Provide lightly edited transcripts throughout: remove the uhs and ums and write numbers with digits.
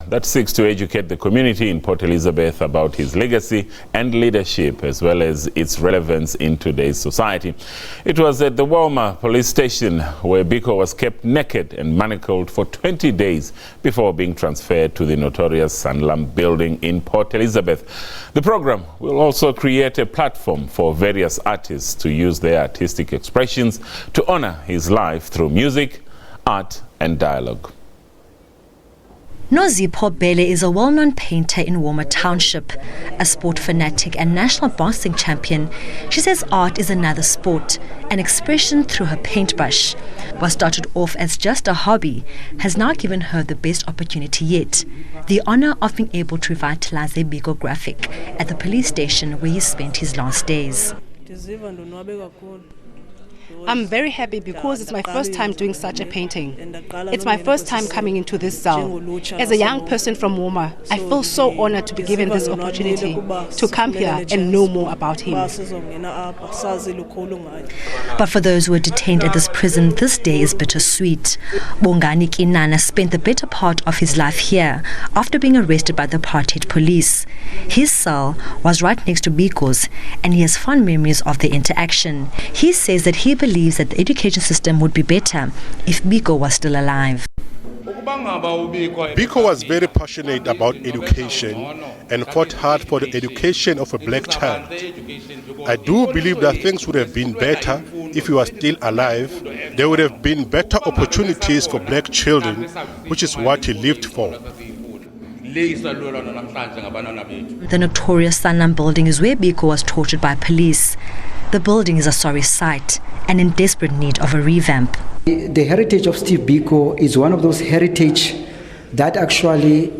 that seeks to educate the community in Port Elizabeth about his legacy and leadership, as well as its relevance in today's society. It was at the Walmer police station where Biko was kept naked and manacled for 20 days before being transferred to the notorious Sanlam Building in Port Elizabeth. The program will also create a platform for various artists to use their artistic expressions to honor his life through music, art and dialogue. Nozipho Bele is a well-known painter in Walmer Township, a sport fanatic and national boxing champion. She says art is another sport, an expression through her paintbrush. What started off as just a hobby has now given her the best opportunity yet, the honor of being able to revitalize a Biko graphic at the police station where he spent his last days. I'm very happy because it's my first time doing such a painting. It's my first time coming into this zone. As a young person from Walmer, I feel so honored to be given this opportunity to come here and know more about him. But for those who are detained at this prison, this day is bittersweet. Bongani Kinana spent the better part of his life here after being arrested by the apartheid police. His cell was right next to Biko's, and he has fond memories of the interaction. He says that he believes that the education system would be better if Biko was still alive. Biko was very passionate about education and fought hard for the education of a black child. I do believe that things would have been better if he was still alive. There would have been better opportunities for black children, which is what he lived for. The notorious Sanlam Building is where Biko was tortured by police. The building is a sorry sight and in desperate need of a revamp. The heritage of Steve Biko is one of those heritage that actually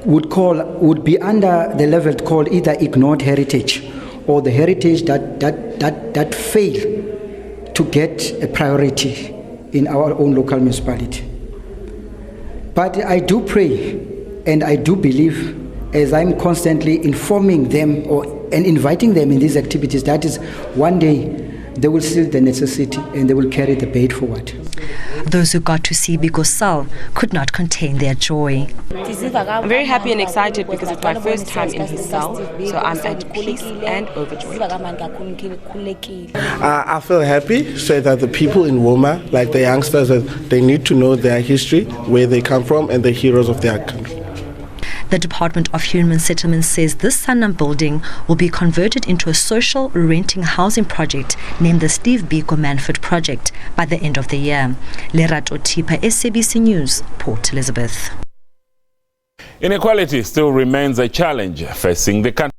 would be under the level called either ignored heritage or the heritage that fail to get a priority in our own local municipality. But I do pray and I do believe, as I'm constantly informing them and inviting them in these activities, that is one day they will see the necessity and they will carry the bait forward. Those who got to see Biko's cell could not contain their joy. I'm very happy and excited because it's my first time in his cell, so I'm at peace and overjoyed. I feel happy, so that the people in Walmer, like the youngsters, they need to know their history, where they come from and the heroes of their country. The Department of Human Settlements says this Sanlam Building will be converted into a social renting housing project named the Steve Biko Manford Project by the end of the year. Lerato Tipa, SABC News, Port Elizabeth. Inequality still remains a challenge facing the country.